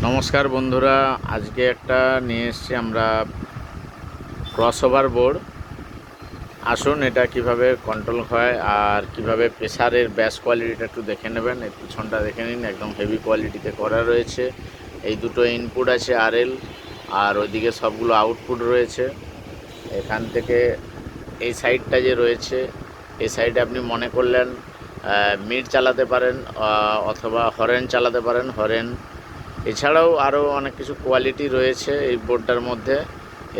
নমস্কার বন্ধুরা, আজকে একটা নিয়ে এসেছি আমরা ক্রসওভার বোর্ড। আসুন এটা কিভাবে কন্ট্রোল হয় আর কিভাবে প্রেসারের ব্যাস কোয়ালিটিটা একটু দেখে নেবেন। এর পিছনটা দেখে নিন, একদম হেভি কোয়ালিটিতে করা রয়েছে। এই দুটো ইনপুট আছে আরএল, আর ওইদিকে সবগুলো আউটপুট রয়েছে। এখান থেকে এই সাইডটা যে রয়েছে, এই সাইডে আপনি মনে করলেন মিড চালাতে পারেন অথবা হরেন চালাতে পারেন, হরেন। এছাড়াও আরও অনেক কিছু কোয়ালিটি রয়েছে এই বোর্ডটার মধ্যে।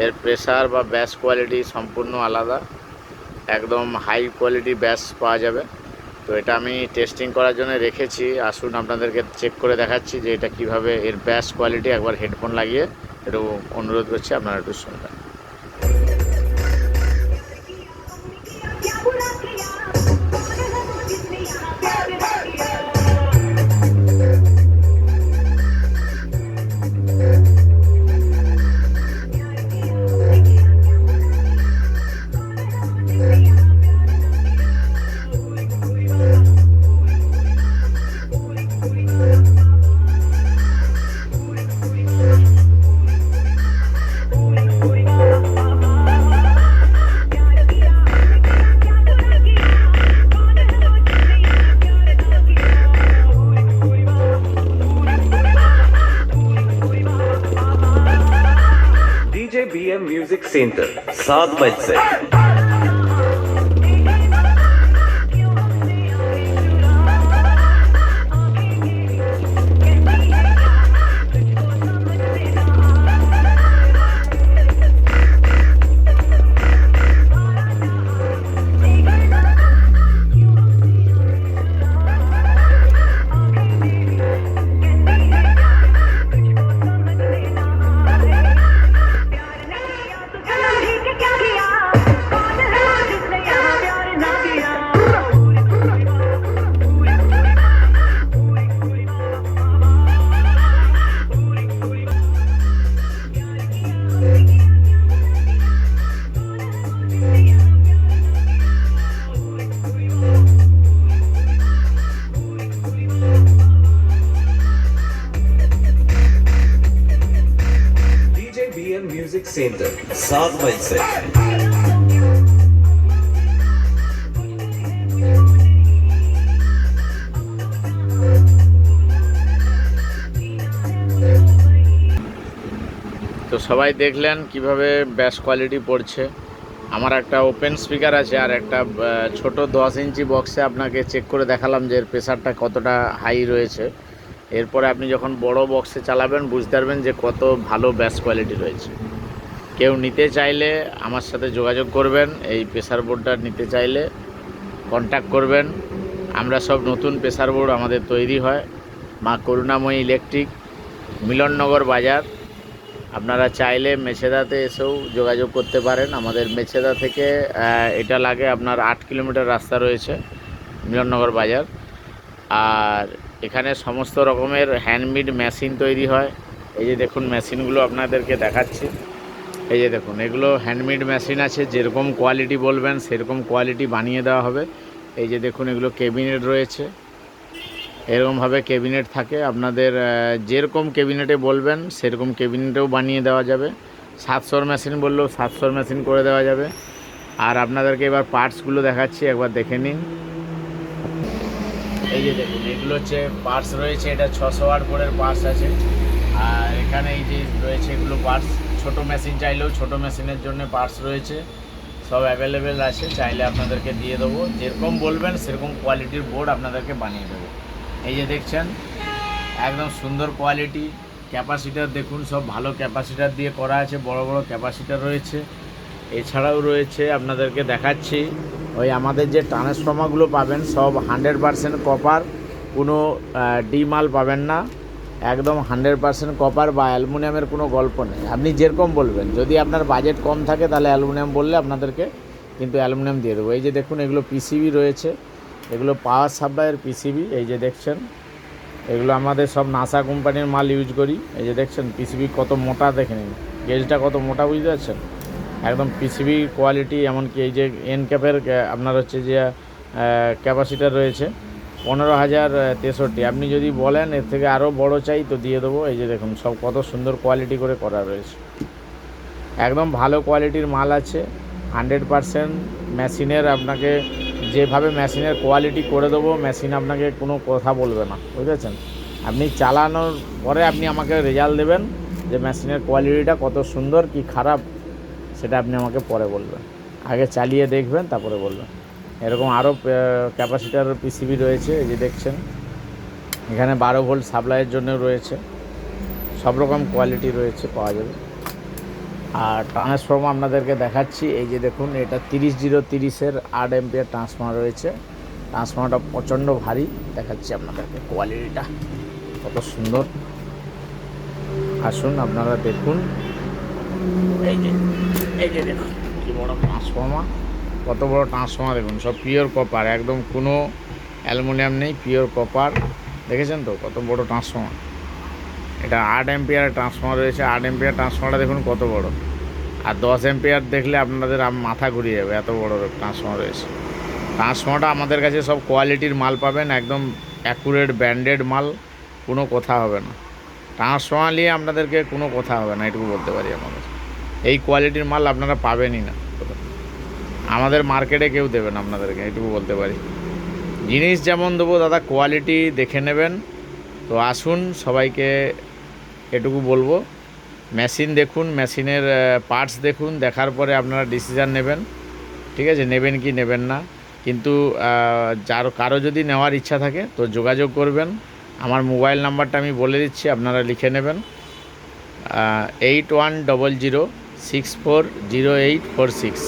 এর প্রেসার বা ব্যাস কোয়ালিটি সম্পূর্ণ আলাদা, একদম হাই কোয়ালিটি ব্যাস পাওয়া যাবে। তো এটা আমি টেস্টিং করার জন্য রেখেছি। আসুন আপনাদেরকে চেক করে দেখাচ্ছি যে এটা কিভাবে এর ব্যাস কোয়ালিটি। একবার হেডফোন লাগিয়ে একটু অনুরোধ করছি আপনারা একটু শুনবেন। DJ BM Music Center, 7 मील से। DJ BM Music Center, 7 मील से। তো সবাই দেখলেন কিভাবে ব্যাস কোয়ালিটি পড়ছে। আমার একটা ওপেন স্পিকার আছে আর একটা ছোট 10 ইঞ্চি বক্সে আপনাকে চেক করে দেখালাম যে এর প্রেসারটা কতটা হাই রয়েছে। এরপরে আপনি যখন বড় বক্সে চালাবেন বুঝতে পারবেন যে কত ভালো ব্যাস কোয়ালিটি রয়েছে। কেউ নিতে চাইলে আমার সাথে যোগাযোগ করবেন। এই প্রেসার বোর্ডটা নিতে চাইলে কন্ট্যাক্ট করবেন। আমরা সব নতুন প্রেসার বোর্ড আমাদের তৈরি হয় মা করুণাময়ী ইলেকট্রিক, মিলননগর বাজার। আপনারা চাইলে মেছেদাতে এসেও যোগাযোগ করতে পারেন। আমাদের মেছেদা থেকে এটা লাগে আপনার 8 কিলোমিটার রাস্তা রয়েছে, মিলননগর বাজার। আর এখানে সমস্ত রকমের হ্যান্ডমেড মেশিন তৈরি হয়। এই যে দেখুন মেশিনগুলো আপনাদেরকে দেখাচ্ছি। এই যে দেখুন, এগুলো হ্যান্ডমেড মেশিন আছে। যেরকম কোয়ালিটি বলবেন সেরকম কোয়ালিটি বানিয়ে দেওয়া হবে। এই যে দেখুন, এগুলো ক্যাবিনেট রয়েছে, এরকমভাবে ক্যাবিনেট থাকে। আপনাদের যেরকম ক্যাবিনেটে বলবেন সেরকম ক্যাবিনেটেও বানিয়ে দেওয়া যাবে। 700 মেশিন বললেও 700 মেশিন করে দেওয়া যাবে। আর আপনাদেরকে এবার পার্টসগুলো দেখাচ্ছি, একবার দেখে নিন। এই যে দেখুন, এগুলো হচ্ছে পার্টস রয়েছে। এটা 600 ওয়াট বোর্ডের পার্টস আছে। আর এখানে এই যে রয়েছে এগুলো পার্টস। ছোটো মেশিন চাইলেও ছোটো মেশিনের জন্য পার্টস রয়েছে, সব অ্যাভেলেবেল আছে। চাইলে আপনাদেরকে দিয়ে দেবো, যেরকম বলবেন সেরকম কোয়ালিটির বোর্ড আপনাদেরকে বানিয়ে দেবো। এই যে দেখছেন, একদম সুন্দর কোয়ালিটি। ক্যাপাসিটার দেখুন, সব ভালো ক্যাপাসিটার দিয়ে করা আছে, বড় বড় ক্যাপাসিটার রয়েছে। এছাড়াও রয়েছে আপনাদেরকে দেখাচ্ছি, ওই আমাদের যে ট্রান্সফর্মারগুলো পাবেন সব 100% কপার, কোনো ডিমাল পাবেন না। একদম 100% কপার বা অ্যালুমিনিয়ামের কোনো গল্প নেই। আপনি যেরকম বলবেন, যদি আপনার বাজেট কম থাকে তাহলে অ্যালুমিনিয়াম বললে আপনাদেরকে কিন্তু অ্যালুমিনিয়াম দিয়ে দেবো। এই যে দেখুন, এগুলো পিসিবি রয়েছে, এগুলো পাওয়ার সাপ্লাইয়ের পিসিবি। এই যে দেখছেন, এগুলো আমাদের সব নাসা কোম্পানির মাল ইউজ করি। এই যে দেখছেন পিসিবি কত মোটা, দেখে নিন গেজটা কত মোটা, বুঝতে পারছেন? একদম পিসিবি কোয়ালিটি। এমনকি এই যে এন ক্যাপের আপনার হচ্ছে যে ক্যাপাসিটার রয়েছে, 15,063। আপনি যদি বলেন এর থেকে আরও বড় চাই তো দিয়ে দেবো। এই যে দেখুন সব কত সুন্দর কোয়ালিটি করে করা রয়েছে, একদম ভালো কোয়ালিটির মাল আছে। 100% মেশিনের, আপনাকে যেভাবে মেশিনের কোয়ালিটি করে দেবো, মেশিন আপনাকে কোনো কথা বলবে না, বুঝেছেন? আপনি চালানোর পরে আপনি আমাকে রেজাল্ট দেবেন যে মেশিনের কোয়ালিটিটা কত সুন্দর কি খারাপ, সেটা আপনি আমাকে পরে বলবেন। আগে চালিয়ে দেখবেন তারপরে বলবেন। এরকম আরও ক্যাপাসিটার পিসিবি রয়েছে, এই যে দেখছেন এখানে 12 ভোল্ট সাপ্লাইয়ের জন্য রয়েছে, সব রকম কোয়ালিটি রয়েছে, পাওয়া যাবে। আর ট্রান্সফর্মার আপনাদেরকে দেখাচ্ছি, এই যে দেখুন এটা 30-030-এর 8 অ্যাম্পিয়ার ট্রান্সফর্মার রয়েছে। ট্রান্সফর্মারটা প্রচণ্ড ভারী, দেখাচ্ছি আপনাদেরকে কোয়ালিটিটা কত সুন্দর। আসুন আপনারা দেখুন, এই যে দেখুন কী বড় ট্রান্সফর্মার, কত বড় ট্রান্সফর্মার দেখুন, সব পিওর কপার, একদম কোনো অ্যালুমিনিয়াম নেই, পিওর কপার। দেখেছেন তো কত বড় ট্রান্সফর্মার? এটা 8 অ্যাম্পিয়ার ট্রান্সফর্মার রয়েছে। 8 অ্যাম্পিয়ার ট্রান্সফর্মারটা দেখুন কত বড়, আর 10 অ্যাম্পিয়ার দেখলে আপনাদের মাথা ঘুরিয়ে যাবে, এত বড় ট্রান্সফর্মার রয়েছে। ট্রান্সফর্মারটা আমাদের কাছে সব কোয়ালিটির মাল পাবেন, একদম অ্যাকুরেট ব্র্যান্ডেড মাল, কোনো কথা হবে না। ট্রান্সফর্মার নিয়ে আপনাদেরকে কোনো কথা হবে না, এটুকু বলতে পারি। আমাদের এই কোয়ালিটির মাল আপনারা পাবেনই না, আমাদের মার্কেটে কেউ দেবে না আপনাদেরকে, এটুকু বলতে পারি। জিনিস যেমন দেবো দাদা, কোয়ালিটি দেখে নেবেন। তো আসুন, সবাইকে এটুকু বলবো, মেশিন দেখুন, মেশিনের পার্টস দেখুন, দেখার পরে আপনারা ডিসিশান নেবেন, ঠিক আছে? নেবেন কি নেবেন না। কিন্তু কারো যদি নেওয়ার ইচ্ছা থাকে তো যোগাযোগ করবেন। আমার মোবাইল নাম্বারটা আমি বলে দিচ্ছি, আপনারা লিখে নেবেন, 8100640846।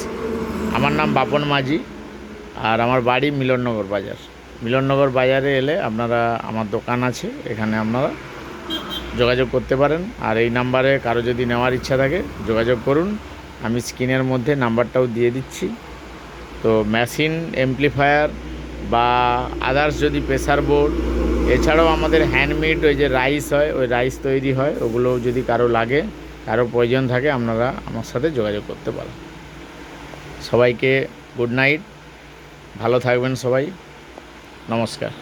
আমার নাম বাপন মাঝি, আর আমার বাড়ি মিলননগর বাজার। মিলননগর বাজারে এলে আপনারা, আমার দোকান আছে, এখানে আপনারা যোগাযোগ করতে পারেন। আর এই নাম্বারে কারো যদি নেওয়ার ইচ্ছা থাকে যোগাযোগ করুন, আমি স্ক্রিনের মধ্যে নাম্বারটাও দিয়ে দিচ্ছি। তো মেশিন, অ্যাম্প্লিফায়ার বা আদার্স যদি প্রেসার বোর্ড, এছাড়াও আমাদের হ্যান্ডমেড ওই যে রাইস হয়, ওই রাইস তৈরি হয়, ওগুলো যদি কারো লাগে, কারো প্রয়োজন থাকে, আপনারা আমার সাথে যোগাযোগ করতে পারেন। সবাইকে গুড নাইট, ভালো থাকবেন সবাই, নমস্কার।